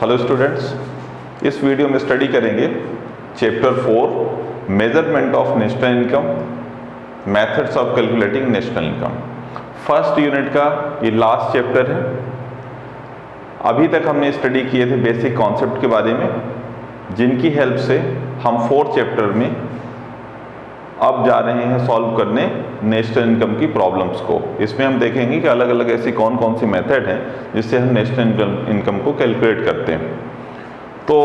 Hello students, इस video में study करेंगे chapter 4 measurement of national income, methods of calculating national income. First unit का ये last chapter है। अभी तक हमने स्टडी किए थे बेसिक कॉन्सेप्ट के बारे में, जिनकी हेल्प से हम फोर्थ चैप्टर में अब जा रहे हैं सॉल्व करने नेशनल इनकम की प्रॉब्लम्स को। इसमें हम देखेंगे कि अलग अलग ऐसी कौन कौन सी मेथड हैं जिससे हम नेशनल इनकम को कैलकुलेट करते हैं। तो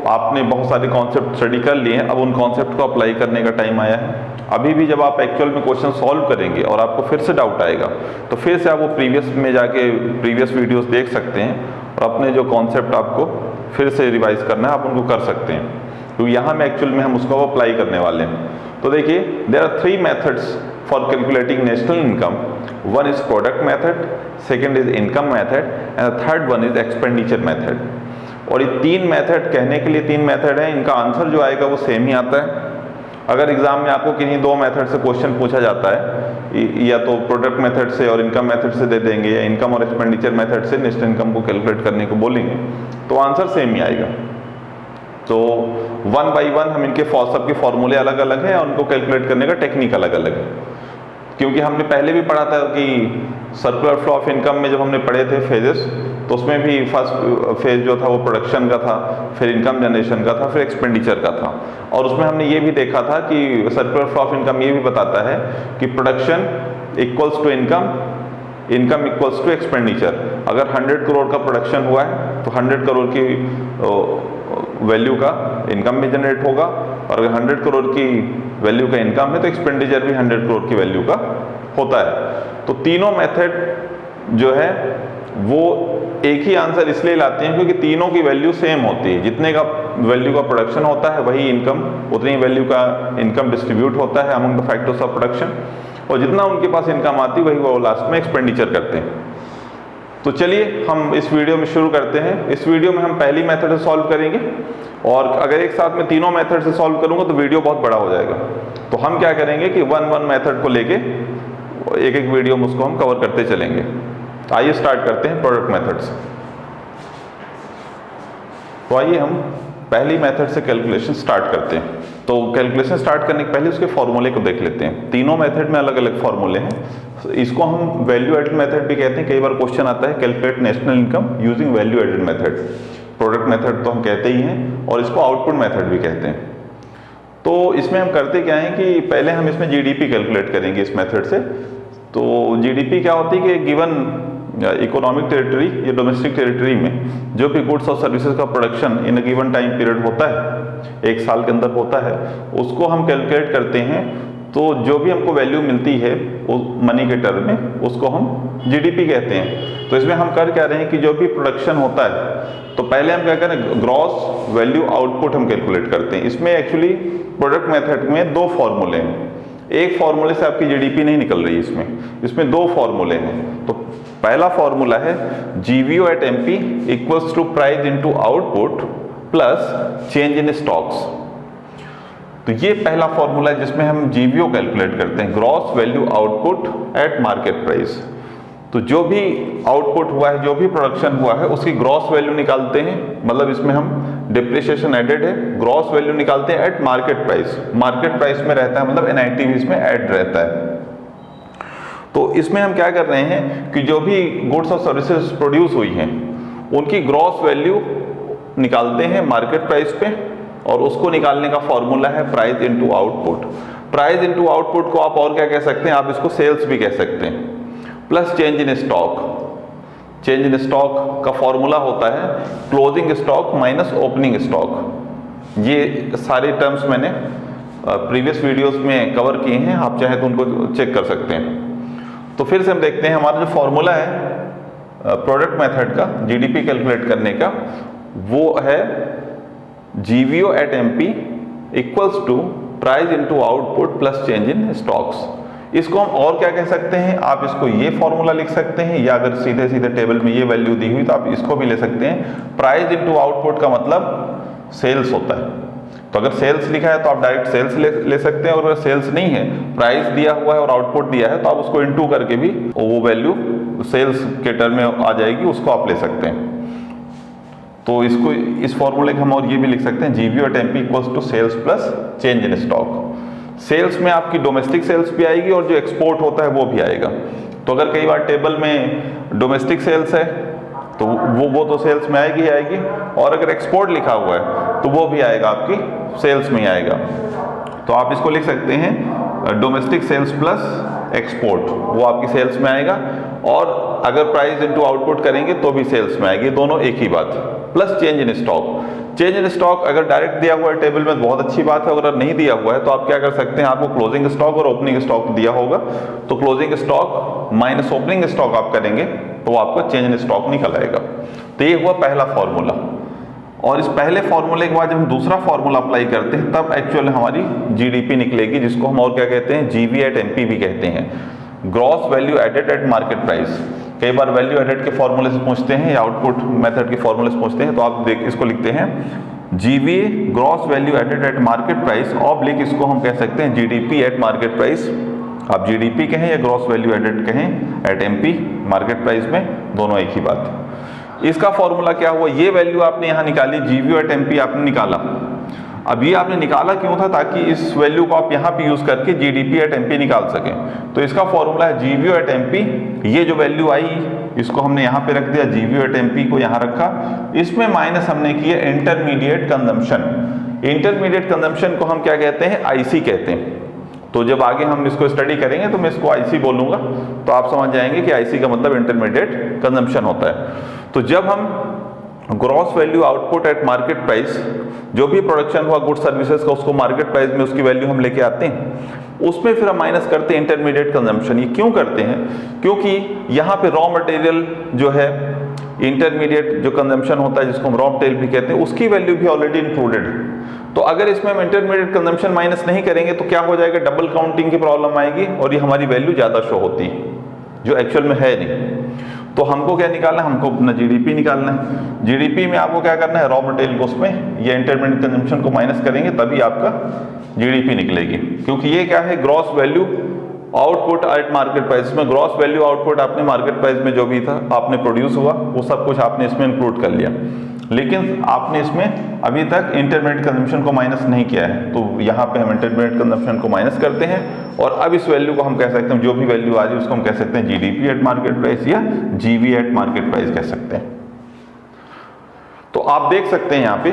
आपने बहुत सारे कॉन्सेप्ट स्टडी कर लिए हैं, अब उन कॉन्सेप्ट को अप्लाई करने का टाइम आया है। अभी भी जब आप एक्चुअल में क्वेश्चन सॉल्व करेंगे और आपको फिर से डाउट आएगा तो फिर से आप वो प्रीवियस में जाके प्रीवियस वीडियोस देख सकते हैं और अपने जो कॉन्सेप्ट आपको फिर से रिवाइज करना है आप उनको कर सकते हैं, क्योंकि यहाँ में एक्चुअल में हम उसको अप्लाई करने वाले हैं। तो देखिए, there are 3 methods for calculating national income. One is product method, second is income method and third one is expenditure method. और ये 3 मेथड कहने के लिए 3 मेथड है, इनका आंसर जो आएगा वो सेम ही आता है। अगर एग्जाम में आपको किन्हीं 2 मेथड से क्वेश्चन पूछा जाता है, या तो प्रोडक्ट मेथड से और इनकम मेथड से दे देंगे, या इनकम और एक्सपेंडिचर मेथड से नेशनल इनकम को कैलकुलेट करने को बोलेंगे, तो आंसर सेम ही आएगा। तो 1 बाई 1 हम इनके सबके फॉर्मूले अलग अलग हैं और उनको कैलकुलेट करने का टेक्निक अलग अलग है। क्योंकि हमने पहले भी पढ़ा था कि सर्कुलर फ्लो ऑफ इनकम में जब हमने पढ़े थे फेजेस, तो उसमें भी फर्स्ट फेज जो था वो प्रोडक्शन का था, फिर इनकम जनरेशन का था, फिर एक्सपेंडिचर का था। और उसमें हमने ये भी देखा था कि सर्कुलर फ्लो ऑफ इनकम ये भी बताता है कि production equals to income, income equals to expenditure. अगर 100 करोड़ का प्रोडक्शन हुआ है तो 100 करोड़ की वैल्यू का इनकम भी जनरेट होगा, और अगर 100 करोड़ की वैल्यू का इनकम है तो एक्सपेंडिचर भी 100 करोड़ की वैल्यू का होता है। तो तीनों मेथड जो है वो एक ही आंसर इसलिए लाते हैं क्योंकि तीनों की वैल्यू सेम होती है। जितने का वैल्यू का प्रोडक्शन होता है वही इनकम, उतनी वैल्यू का इनकम डिस्ट्रीब्यूट होता है among the factors of production, और जितना उनके पास इनकम आती है वही वो लास्ट में एक्सपेंडिचर करते हैं। तो चलिए हम इस वीडियो में शुरू करते हैं। इस वीडियो में हम पहली मेथड से सॉल्व करेंगे, और अगर एक साथ में तीनों मेथड से सॉल्व करूंगा तो वीडियो बहुत बड़ा हो जाएगा। तो हम क्या करेंगे कि 1 मेथड को लेके एक एक वीडियो में उसको हम कवर करते चलेंगे। आइए स्टार्ट करते हैं प्रोडक्ट मेथड से। तो आइए हम पहली मेथड से कैलकुलेशन स्टार्ट करते हैं। तो कैलकुलेशन स्टार्ट करने के पहले उसके फॉर्मूले को देख लेते हैं। तीनों मेथड में अलग अलग फॉर्मूले हैं। इसको हम वैल्यू एडेड मेथड भी कहते हैं। कई बार क्वेश्चन आता है calculate national income using value added method. Product method तो हम कहते ही हैं, और इसको आउटपुट मेथड भी कहते हैं। तो इसमें हम करते क्या है कि पहले हम इसमें जीडीपी कैलकुलेट करेंगे इस मेथड से। तो जीडीपी क्या होती है कि गिवन इकोनॉमिक टेरिटरी या डोमेस्टिक टेरिटरी में जो भी गुड्स और सर्विसेज का production in a given time period होता है, एक साल के अंदर होता है, उसको हम कैलकुलेट करते हैं। तो जो भी हमको वैल्यू मिलती है मनी के टर्म में, उसको हम जीडीपी कहते हैं। तो इसमें हम कर क्या रहे हैं कि जो भी प्रोडक्शन होता है, तो पहले हम क्या करें, ग्रॉस वैल्यू आउटपुट हम कैलकुलेट करते हैं। इसमें एक्चुअली प्रोडक्ट मेथड में 2 फॉर्मूले हैं। एक फॉर्मूले से आपकी जीडीपी नहीं निकल रही है, इसमें 2 फॉर्मूले हैं। तो पहला फॉर्मूला है GVO at MP equals to price into output plus change in stocks. तो ये पहला फॉर्मूला है जिसमें हम जीवीओ कैलकुलेट करते हैं, gross value output at market price. तो जो भी आउटपुट हुआ है, जो भी प्रोडक्शन हुआ है, उसकी ग्रॉस वैल्यू निकालते हैं। मतलब इसमें हम डिप्रिसिएशन एडेड है, ग्रॉस वैल्यू निकालते हैं eight market price. Market price में रहता है, मतलब एनआईटी भी इसमें ऐड रहता है। तो इसमें हम क्या कर रहे हैं कि जो भी गुड्स और सर्विसेज प्रोड्यूस हुई हैं उनकी ग्रॉस वैल्यू निकालते हैं मार्केट प्राइस पे, और उसको निकालने का फॉर्मूला है price into output. Price into output को आप और क्या कह सकते हैं, आप इसको सेल्स भी कह सकते हैं, plus change in stock. Change in stock का फॉर्मूला होता है closing stock minus opening stock. ये सारे टर्म्स मैंने प्रीवियस वीडियोस में कवर किए हैं, आप चाहे तो उनको चेक कर सकते हैं। तो फिर से हम देखते हैं हमारा जो फॉर्मूला है प्रोडक्ट मेथड का जीडीपी कैलकुलेट करने का, वो है GVO at MP equals to price into output plus change in stocks. इसको हम और क्या कह सकते हैं, आप इसको ये फॉर्मूला लिख सकते हैं, या अगर सीधे सीधे टेबल में ये वैल्यू दी हुई तो आप इसको भी ले सकते हैं। प्राइस इनटू आउटपुट का मतलब सेल्स होता है। तो अगर सेल्स लिखा है तो आप डायरेक्ट सेल्स ले सकते हैं, और अगर सेल्स नहीं है, प्राइस दिया हुआ है और आउटपुट दिया है, तो आप उसको इनटू करके भी वो वैल्यू सेल्स के टर्म में आ जाएगी, उसको आप ले सकते हैं। तो इसको इस फॉर्मूले को हम और ये भी लिख सकते हैं GV at MP equals to sales plus change in stock. Sales में आपकी डोमेस्टिक सेल्स भी आएगी और जो एक्सपोर्ट होता है वो भी आएगा। तो अगर कई बार टेबल में डोमेस्टिक सेल्स है तो वो तो सेल्स में आएगी ही आएगी, और अगर एक्सपोर्ट लिखा हुआ है तो वो भी आएगा आपकी सेल्स में ही आएगा। तो आप इसको लिख सकते हैं डोमेस्टिक सेल्स प्लस एक्सपोर्ट, वो आपकी सेल्स में आएगा, और अगर प्राइस इनटू आउटपुट करेंगे तो भी सेल्स में आएगी, दोनों एक ही बात। Plus change in stock. Change in stock अगर डायरेक्ट दिया हुआ है टेबल में बहुत अच्छी बात है, अगर नहीं दिया हुआ है तो आप क्या कर सकते हैं, आपको क्लोजिंग स्टॉक और ओपनिंग स्टॉक दिया होगा, तो closing stock minus opening stock आप करेंगे तो आपका चेंज इन स्टॉक निकल आएगा। तो ये हुआ पहला फॉर्मूला। और इस पहले फॉर्मूले के बाद जब हम दूसरा फॉर्मूला अप्लाई करते हैं तब एक्चुअल हमारी जीडीपी निकलेगी, जिसको हम और क्या कहते हैं, जीवी एट एमपी भी कहते हैं, gross value added at market price. कई बार वैल्यू एडेड के फॉर्मूले से पूछते हैं या आउटपुट मेथड के फॉर्मूले से पूछते हैं, तो आप इसको लिखते हैं GV gross value added at market price oblique, इसको हम कह सकते हैं जीडीपी एट मार्केट प्राइस। आप जीडीपी कहें या ग्रॉस वैल्यू एडेड कहें, एट एमपी मार्केट प्राइस में दोनों एक ही बात है। इसका फॉर्मूला क्या हुआ, ये वैल्यू आपने यहाँ निकाली, जीवी एट एमपी आपने निकाला। अब ये आपने निकाला क्यों था, ताकि इस वैल्यू को आप यहाँ पे यूज करके जीडीपी एट एमपी निकाल सकें। तो इसका फॉर्मूला है जीवी एट एमपी, ये जो वैल्यू आई इसको हमने यहाँ पे रख दिया, जीवी एट एमपी को यहाँ रखा, इसमें माइनस हमने किया इंटरमीडिएट कंजम्पशन। इंटरमीडिएट कंजम्पशन को हम क्या कहते हैं, आईसी कहते हैं। तो जब आगे हम इसको स्टडी करेंगे तो मैं इसको आईसी बोलूंगा, तो आप समझ जाएंगे कि आईसी का मतलब इंटरमीडिएट कंजम्पशन होता है। तो जब हम gross value output at market price, जो भी प्रोडक्शन हुआ गुड सर्विसेज का, उसको मार्केट प्राइस में उसकी वैल्यू हम लेके आते हैं, उसमें फिर हम माइनस करते हैं इंटरमीडिएट कंजम्पशन। ये क्यों करते हैं, क्योंकि यहाँ पे रॉ मटेरियल जो है, इंटरमीडिएट जो कंजम्पशन होता है जिसको हम रॉ मटेरियल भी कहते हैं, उसकी वैल्यू भी ऑलरेडी इंक्लूडेड है। तो अगर इसमें हम इंटरमीडिएट कंजम्पशन माइनस नहीं करेंगे तो क्या हो जाएगा, डबल काउंटिंग की प्रॉब्लम आएगी और ये हमारी वैल्यू ज़्यादा शो होती है, जो एक्चुअल में है नहीं। तो हमको क्या निकालना है, हमको अपना जीडीपी निकालना है। जीडीपी में आपको क्या करना है, रॉ मटेरियल को उसमें ये इंटरमीडिएट कंजम्पशन को माइनस करेंगे तभी आपका जीडीपी निकलेगी, क्योंकि ये क्या है, gross value output at market price में। ग्रॉस वैल्यू आउटपुट आपने मार्केट प्राइस में जो भी था आपने प्रोड्यूस हुआ, वो सब कुछ आपने इसमें इंक्लूड कर लिया, लेकिन आपने इसमें अभी तक इंटरमीडिएट कंजम्पशन को माइनस नहीं किया है। तो यहाँ पे हम इंटरमीडिएट कंजम्पशन को माइनस करते हैं, और अब इस वैल्यू को हम कह सकते हैं, जो भी वैल्यू आ रही है उसको हम कह सकते हैं जीडीपी एट मार्केट प्राइस या जीवी एट मार्केट प्राइस कह सकते हैं। तो आप देख सकते हैं यहाँ पे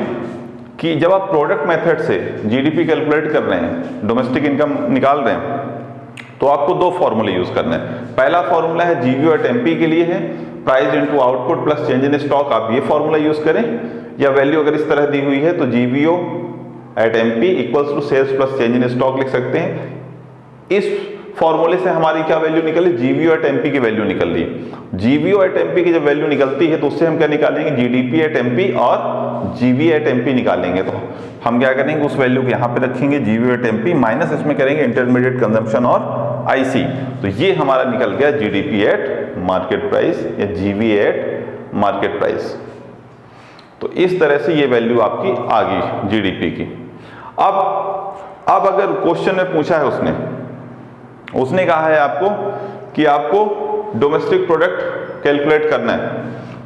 कि जब आप प्रोडक्ट मेथड से जीडीपी कैलकुलेट कर रहे हैं, डोमेस्टिक इनकम निकाल रहे हैं, तो आपको दो फॉर्मूले यूज करना है। पहला फॉर्मूला है जीवी एट एमपी के लिए है, price into output plus change in stock, आप ये फॉर्मूला यूज करें, या वैल्यू अगर इस तरह दी हुई है तो GVO at MP equals to sales plus change in stock लिख सकते हैं। इस फॉर्मूले से हमारी क्या वैल्यू निकली, जीवीओ एट एमपी की वैल्यू निकल रही है। जीवीओ एट एमपी की जब वैल्यू निकलती है तो उससे हम क्या निकालेंगे, जीडीपी एट एमपी और जीवी एट एमपी निकालेंगे। तो हम क्या करेंगे, उस वैल्यू को यहाँ पे रखेंगे जीवीओ एट एमपी, माइनस इसमें करेंगे इंटरमीडिएट कंजम्पशन और आईसी, तो ये हमारा निकल गया जीडीपी एट मार्केट प्राइस या जीवी एट मार्केट प्राइस। तो इस तरह से ये वैल्यू आपकी आ गई जीडीपी की। अब अगर क्वेश्चन में पूछा है उसने कहा है आपको कि आपको डोमेस्टिक प्रोडक्ट कैलकुलेट करना है,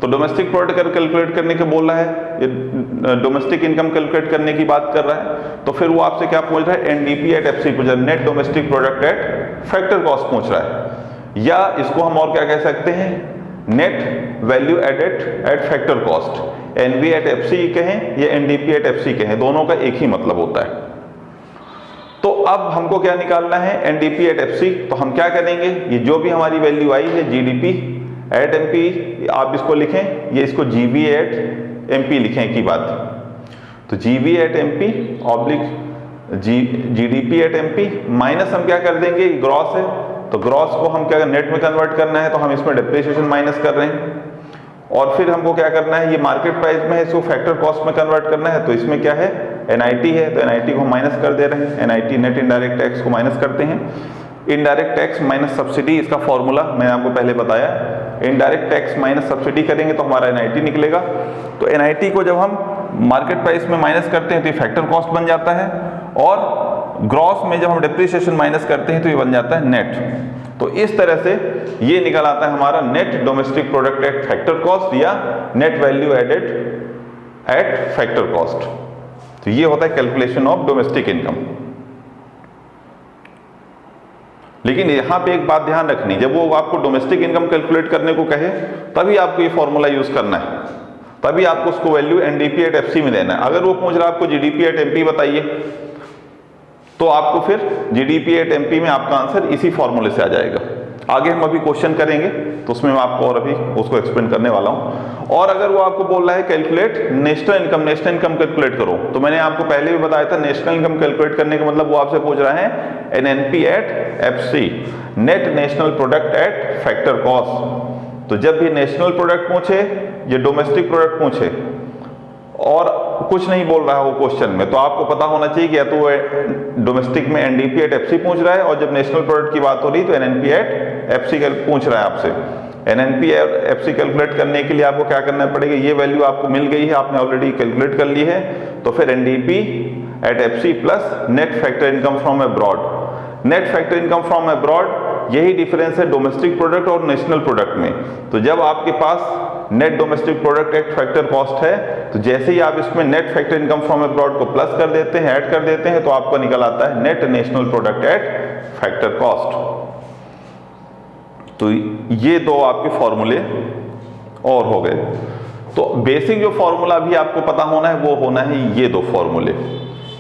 तो डोमेस्टिक प्रोडक्ट कैलकुलेट करने के बोल रहा है, ये डोमेस्टिक इनकम कैलकुलेट करने की बात कर रहा है, तो फिर वो आपसे क्या पूछ रहा है, एनडीपी एट एफसी पूछ रहा है, net domestic product at factor cost पूछ रहा है, या इसको हम और क्या कह सकते हैं, net value added at factor cost. NV at FC कहें या एनडीपी एट एफसी कहें, दोनों का एक ही मतलब होता है। तो अब हमको क्या निकालना है, एनडीपी एट एफसी। तो हम क्या करेंगे, ये जो भी हमारी वैल्यू आई है जीडीपी एट एमपी, आप इसको लिखें, ये इसको जीवी एट एमपी लिखें एक ही बात। तो जीवी at MP oblique GDP at MP, minus हम क्या कर देंगे, ग्रॉस है तो ग्रॉस को हम क्या नेट में कन्वर्ट करना है, तो हम इसमें डिप्रिसिएशन माइनस कर रहे हैं, और फिर हमको क्या करना है, ये मार्केट प्राइस में है, इसको फैक्टर कॉस्ट में कन्वर्ट करना है, तो इसमें क्या है, एनआईटी है, तो एनआईटी को हम माइनस कर दे रहे हैं, एनआईटी नेट इनडायरेक्ट टैक्स को माइनस करते हैं। इनडायरेक्ट टैक्स माइनस सब्सिडी, इसका फॉर्मूला मैंने आपको पहले बताया, इनडायरेक्ट टैक्स माइनस सब्सिडी करेंगे तो हमारा एनआईटी निकलेगा। तो एनआईटी को जब हम मार्केट प्राइस में माइनस करते हैं तो ये फैक्टर कॉस्ट बन जाता है, और ग्रॉस में जब हम डिप्रिसिएशन माइनस करते हैं तो ये बन जाता है नेट। तो इस तरह से ये निकल आता है हमारा net domestic product at factor cost या net value added at factor cost. तो ये होता है कैलकुलेशन ऑफ डोमेस्टिक इनकम। लेकिन यहां पे एक बात ध्यान रखनी, जब वो आपको डोमेस्टिक इनकम कैलकुलेट करने को कहे तभी आपको ये फॉर्मूला यूज करना है, तभी आपको उसको वैल्यू एनडीपी एट एफसी में देना है। अगर वो पूछ रहा है आपको जीडीपी एट एमपी बताइए, तो आपको फिर जीडीपी एट एमपी में आपका आंसर इसी फॉर्मूले से आ जाएगा। आगे हम अभी क्वेश्चन करेंगे तो उसमें मैं आपको और अभी उसको एक्सप्लेन करने वाला हूं। और अगर वो आपको बोल रहा है कैलकुलेट नेशनल इनकम कैलकुलेट करो, तो मैंने आपको पहले भी बताया था नेशनल इनकम कैलकुलेट करने का मतलब वो आपसे पूछ रहा है NNP at FC, net national product at factor cost. तो जब भी नेशनल प्रोडक्ट पूछे या डोमेस्टिक प्रोडक्ट पूछे और कुछ नहीं बोल रहा है वो क्वेश्चन में, तो आपको पता होना चाहिए कि या तो वो डोमेस्टिक में एनडीपी एट एफसी पूछ रहा है, और जब नेशनल प्रोडक्ट की बात हो रही तो एनएनपी एट एफसी पूछ रहा है आपसे। एनएनपी एट एफसी कैलकुलेट करने के लिए आपको क्या करना पड़ेगा, ये वैल्यू आपको मिल गई है, आपने ऑलरेडी कैलकुलेट कर ली है, तो फिर NDP at FC plus net factor income from abroad. Net factor income from abroad यही डिफरेंस है डोमेस्टिक प्रोडक्ट और नेशनल प्रोडक्ट में। तो जब आपके पास net domestic product at factor cost है, तो जैसे ही आप इसमें net factor income from abroad को प्लस कर देते हैं, ऐड कर देते हैं, तो आपका निकल आता है net national product at factor cost. तो ये दो आपके फॉर्मूले और हो गए। तो बेसिक जो फॉर्मूला अभी आपको पता होना है वो होना है ये दो फॉर्मूले।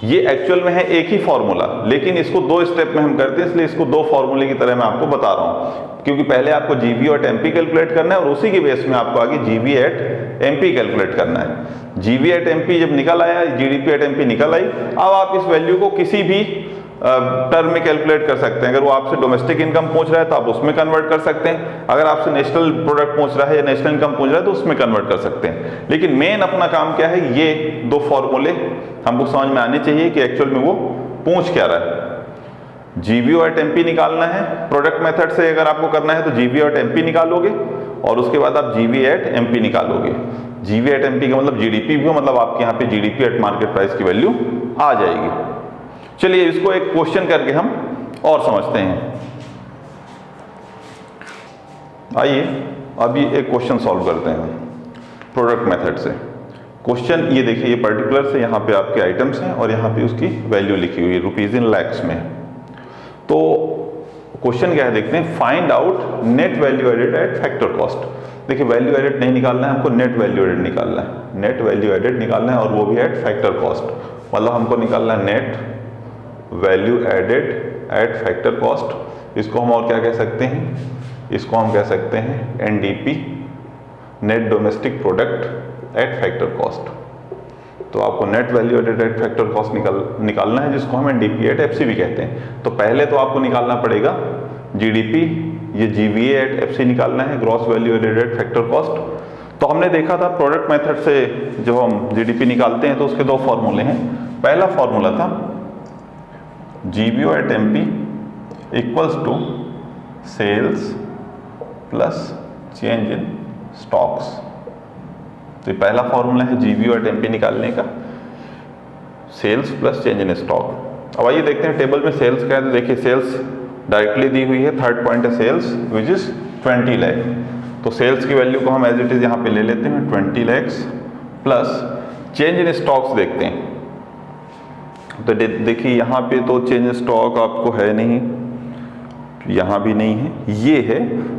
ये एक्चुअल में है एक ही फॉर्मूला, लेकिन इसको दो स्टेप में हम करते हैं, इसलिए इसको दो फॉर्मूले की तरह मैं आपको बता रहा हूं, क्योंकि पहले आपको जीवी एट एमपी कैलकुलेट करना है और उसी के बेस में आपको आगे जीवी एट एमपी कैलकुलेट करना है। जीवी एट एमपी जब निकल आया, जीडीपी एट एमपी निकल आई, अब आप इस वैल्यू को किसी भी टर्म में कैलकुलेट कर सकते हैं। अगर वो आपसे डोमेस्टिक इनकम पूछ रहा है तो आप उसमें कन्वर्ट कर सकते हैं, अगर आपसे नेशनल प्रोडक्ट पूछ रहा है या नेशनल इनकम पूछ रहा है तो उसमें कन्वर्ट कर सकते हैं। लेकिन मेन अपना काम क्या है, ये दो फॉर्मूले हमको समझ में आने चाहिए कि एक्चुअल में वो पूछ क्या रहा है। जीवीओ एट एमपी निकालना है, प्रोडक्ट मेथड से अगर आपको करना है तो जीवीओ एट एमपी निकालोगे और उसके बाद आप जीवी एट एमपी निकालोगे। जीवी एट एमपी का मतलब जीडीपी भी हो, मतलब आपके यहाँ पे जीडीपी एट मार्केट प्राइस की वैल्यू आ जाएगी। चलिए इसको एक क्वेश्चन करके हम और समझते हैं। आइए अभी एक क्वेश्चन सॉल्व करते हैं प्रोडक्ट मेथड से। क्वेश्चन ये देखिए, ये पर्टिकुलर से यहाँ पे आपके आइटम्स हैं और यहाँ पे उसकी वैल्यू लिखी हुई है रुपीज इन लैक्स में। तो क्वेश्चन क्या है देखते हैं, find out net value added at factor cost. देखिए वैल्यू एडेड नहीं निकालना है हमको, नेट वैल्यू एडेड निकालना है। नेट वैल्यू एडेड निकालना है और वो भी एट फैक्टर कॉस्ट, मतलब हमको निकालना है net value added at factor cost. इसको हम और क्या कह सकते हैं, इसको हम कह सकते हैं NDP, net domestic product at factor cost. तो आपको net value added at factor cost निकालना है, जिसको हम एनडीपी एट एफसी भी कहते हैं। तो पहले तो आपको निकालना पड़ेगा जीडीपी, ये जीवीए एट एफसी निकालना है, gross value added at factor cost. तो हमने देखा था प्रोडक्ट मेथड से जब हम जीडीपी निकालते हैं तो उसके दो फॉर्मूले हैं। पहला फॉर्मूला था GVO at MP equals to sales plus change in stocks. तो ये पहला फॉर्मूला है जीवीओ एट एमपी निकालने का, sales plus change in stock. अब आइए देखते हैं टेबल में सेल्स क्या है। तो देखिए सेल्स डायरेक्टली दी हुई है, थर्ड पॉइंट है सेल्स विच इज 20 लाख। तो सेल्स की वैल्यू को हम एज इट इज यहाँ पे ले लेते हैं 20 lakhs plus change in stocks देखते हैं। तो देखिए यहाँ पे तो चेंज इन स्टॉक आपको है नहीं, यहाँ भी नहीं है, ये है।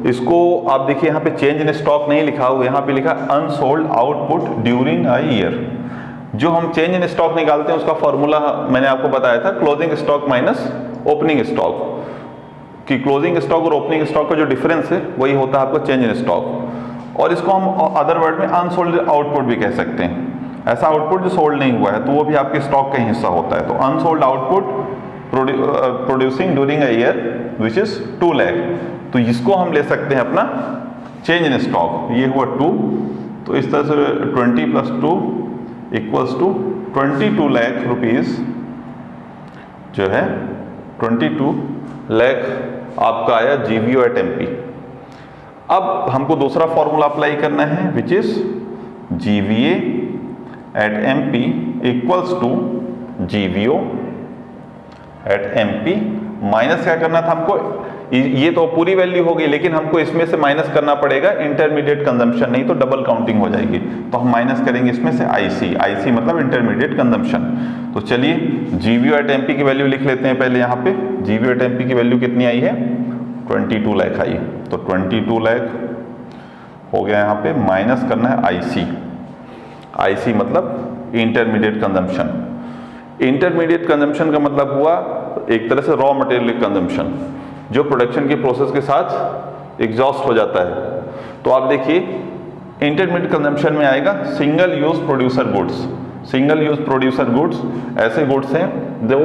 इसको आप देखिए यहाँ पे चेंज इन स्टॉक नहीं लिखा हुआ, यहाँ पे लिखा unsold output during a year. जो हम चेंज इन स्टॉक निकालते हैं उसका फॉर्मूला मैंने आपको बताया था closing stock minus opening stock, कि क्लोजिंग स्टॉक और ओपनिंग स्टॉक का जो डिफरेंस है वही होता है आपका चेंज इन स्टॉक। और इसको हम अदर वर्ड में अनसोल्ड आउटपुट भी कह सकते हैं। ऐसा आउटपुट जो सोल्ड नहीं हुआ है तो वो भी आपके स्टॉक का ही हिस्सा होता है। तो unsold output producing during a year which is 2 lakh. तो इसको हम ले सकते हैं अपना चेंज इन स्टॉक, ये हुआ 2। तो इस तरह से 20 plus 2 equals to 22 lakh rupees जो है 22 लाख आपका आया जीवीओ एट एमपी। अब हमको दूसरा फॉर्मूला अप्लाई करना है which is GVA at MP equals to GVO at MP minus क्या करना था हमको, ये तो पूरी वैल्यू होगी, लेकिन हमको इसमें से माइनस करना पड़ेगा इंटरमीडिएट कंजम्पशन, नहीं तो डबल काउंटिंग हो जाएगी। तो हम माइनस करेंगे इसमें से आईसी, आईसी मतलब इंटरमीडिएट कंजम्पशन। तो चलिए जीवीओ एट एमपी की वैल्यू लिख लेते हैं पहले। यहाँ पे जीवीओ एट एमपी की वैल्यू कितनी आई है, 22 लाख आई। तो 22 लाख हो गया, यहाँ पे माइनस करना है आईसी, आईसी मतलब इंटरमीडिएट कंजम्पशन। इंटरमीडिएट कंजम्पशन का मतलब हुआ एक तरह से रॉ मटेरियल कंजम्पशन, जो प्रोडक्शन की प्रोसेस के साथ एग्जॉस्ट हो जाता है। तो आप देखिए इंटरमीडिएट कंजम्पशन में आएगा single use producer goods. Single use producer goods ऐसे गुड्स हैं जो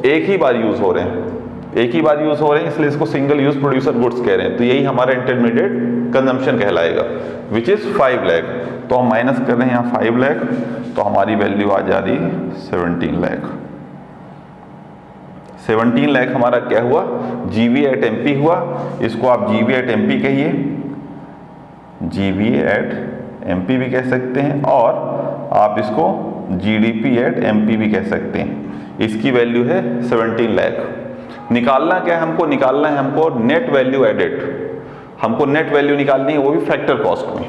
एक ही बार यूज हो रहे हैं, एक ही बार यूज हो रहे हैं, इसलिए इसको सिंगल यूज प्रोड्यूसर गुड्स कह रहे हैं। तो यही हमारा इंटरमीडिएट कंजम्पशन कहलाएगा, विच इज 5 लाख। तो हम माइनस कर रहे हैं यहाँ 5 लाख, तो हमारी वैल्यू आ जा रही 17 लाख। 17 लाख हमारा क्या हुआ, जीवी एट एमपी हुआ। इसको आप जीवी एट एमपी कहिए, जीवी एट एमपी भी कह सकते हैं, और आप इसको जीडीपी एट एमपी भी कह सकते हैं। इसकी वैल्यू है 17 लाख। निकालना क्या है हमको, निकालना है हमको नेट वैल्यू एडेड। हमको नेट वैल्यू निकालनी है, वो भी फैक्टर कॉस्ट में।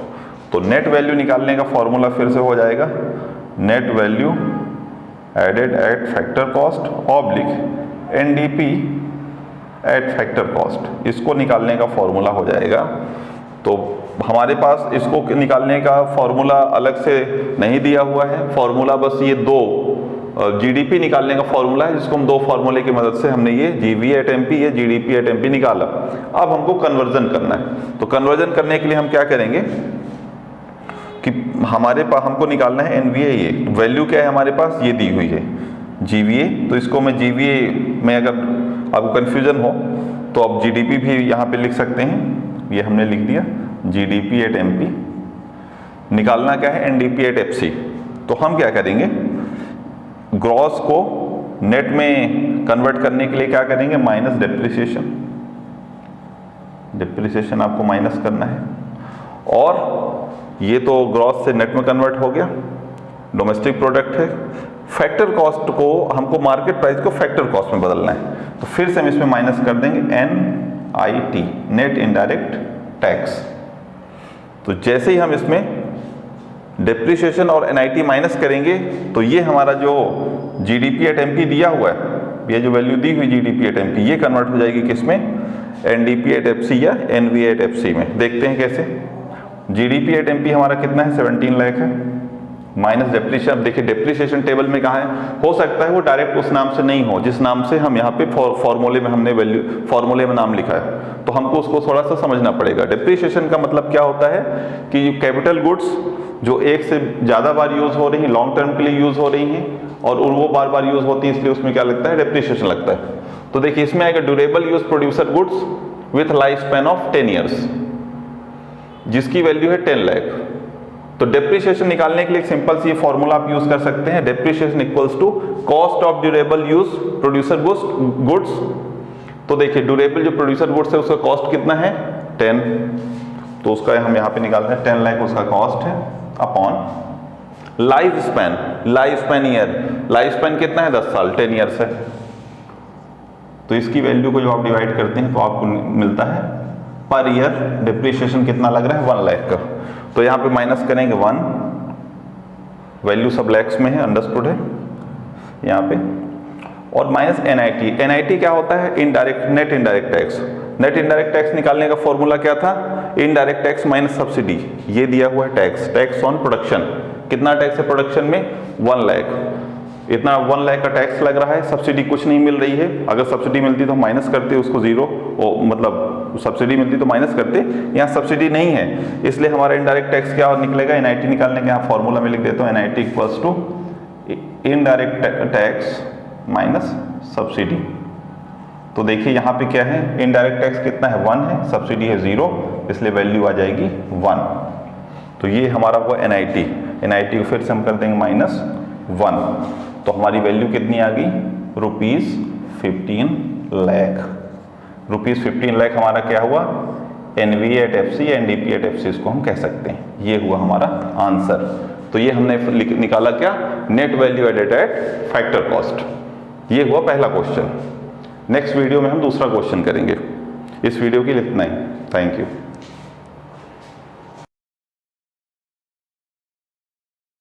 तो नेट वैल्यू निकालने का फॉर्मूला फिर से हो जाएगा, net value added at factor cost oblique NDP at factor cost. इसको निकालने का फॉर्मूला हो जाएगा। तो हमारे पास इसको निकालने का फॉर्मूला अलग से नहीं दिया हुआ है, फॉर्मूला बस ये दो जीडीपी निकालने का फॉर्मूला है, जिसको हम दो फॉर्मूले की मदद से हमने ये जीवी एट एमपी, ये जीडीपी एट एमपी निकाला। अब हमको कन्वर्जन करना है। तो कन्वर्जन करने के लिए हम क्या करेंगे कि हमारे पास हमको निकालना है एनवीए। ये वैल्यू क्या है हमारे पास, ये दी हुई है जीवीए। तो इसको मैं जीवीए में, अगर आपको कन्फ्यूजन हो तो आप जीडीपी भी यहाँ पे लिख सकते हैं। ये हमने लिख दिया जीडीपी एट एमपी। निकालना क्या है, एनडीपी एट एफसी। तो हम क्या करेंगे, ग्रॉस को नेट में कन्वर्ट करने के लिए क्या करेंगे, माइनस डेप्रिसिएशन। डेप्रिसिएशन आपको माइनस करना है, और ये तो ग्रॉस से नेट में कन्वर्ट हो गया, डोमेस्टिक प्रोडक्ट है। फैक्टर कॉस्ट को हमको, मार्केट प्राइस को फैक्टर कॉस्ट में बदलना है। तो फिर से हम इसमें माइनस कर देंगे NIT, नेट इनडायरेक्ट टैक्स। तो जैसे ही हम इसमें डेप्रिसिएशन और NIT माइनस करेंगे, तो ये हमारा जो जीडीपी एट एमपी दिया हुआ है, ये जो वैल्यू दी हुई जीडीपी एट एमपी, ये कन्वर्ट हो जाएगी किसमें, एनडीपी एट एफसी या एनवी एट एफसी में। देखते हैं कैसे। जीडीपी एट एमपी हमारा कितना है, 17 लाख है, माइनस डेप्रिसिएशन। अब देखिए डेप्रिसिएशन टेबल में कहाँ है, हो सकता है वो डायरेक्ट उस नाम से नहीं हो जिस नाम से हम यहाँ पे फॉर्मूले में हमने वैल्यू, फॉर्मूले में नाम लिखा है। तो हमको उसको थोड़ा सा समझना पड़ेगा। डेप्रिसिएशन का मतलब क्या होता है कि कैपिटल गुड्स जो एक से ज़्यादा बार यूज़ हो रही हैं, लॉन्ग टर्म के लिए यूज़ हो रही हैं, और वो बार बार यूज़ होती हैं, इसलिए उसमें क्या लगता है, डेप्रिसिएशन लगता है। तो देखिए इसमें आएगा durable use producer goods with life span of 10 years, जिसकी वैल्यू है 10 लाख। तो डेप्रिसिएशन निकालने के लिए एक सिंपल सी फॉर्मूला आप यूज कर सकते हैं, depreciation equals to cost of durable use producer goods. तो देखिए ड्यूरेबल जो प्रोड्यूसर गुड्स है उसका कॉस्ट कितना है, 10। तो उसका हम यहाँ पे निकाल रहे हैं 10 लाख उसका कॉस्ट है, upon life span, life span year, life span कितना है, 10 साल, 10 ईयर्स है। तो इसकी वैल्यू को जो आप डिवाइड करते हैं तो आपको मिलता है पर ईयर डिप्रिसिएशन कितना लग रहा है, 1 लाख का। तो यहाँ पे माइनस करेंगे 1, वैल्यू सब लैक्स में है, अंडरस्टूड है यहाँ पे, और माइनस NIT। NIT क्या होता है, indirect, net indirect tax. Net indirect tax निकालने का फॉर्मूला क्या था, इनडायरेक्ट टैक्स माइनस सब्सिडी। ये दिया हुआ है टैक्स, टैक्स ऑन प्रोडक्शन। कितना टैक्स है प्रोडक्शन में, 1 लाख। इतना 1 लाख का टैक्स लग रहा है, सब्सिडी कुछ नहीं मिल रही है। अगर सब्सिडी मिलती तो माइनस करते उसको जीरो, मतलब सब्सिडी मिलती तो माइनस करते, यहाँ सब्सिडी नहीं है, इसलिए हमारा इनडायरेक्ट टैक्स क्या निकलेगा, NIT निकालने के यहाँ फॉर्मूला में लिख देता हूँ, NIT equals to indirect tax minus subsidy. तो देखिए यहाँ पे क्या है, इनडायरेक्ट टैक्स कितना है, 1 है, सब्सिडी है 0, इसलिए वैल्यू आ जाएगी 1। तो ये हमारा हुआ NIT। NIT को फिर से हम कर देंगे -1। तो हमारी वैल्यू कितनी आ गई, ₹15 लाख। ₹15 लाख हमारा क्या हुआ, NVA at FC, NDP at FC इसको हम कह सकते हैं। ये हुआ हमारा आंसर। तो ये हमने निकाला क्या, net value added at factor cost. ये हुआ पहला क्वेश्चन। नेक्स्ट वीडियो में हम दूसरा क्वेश्चन करेंगे। इस वीडियो के लिए इतना ही। Thank you.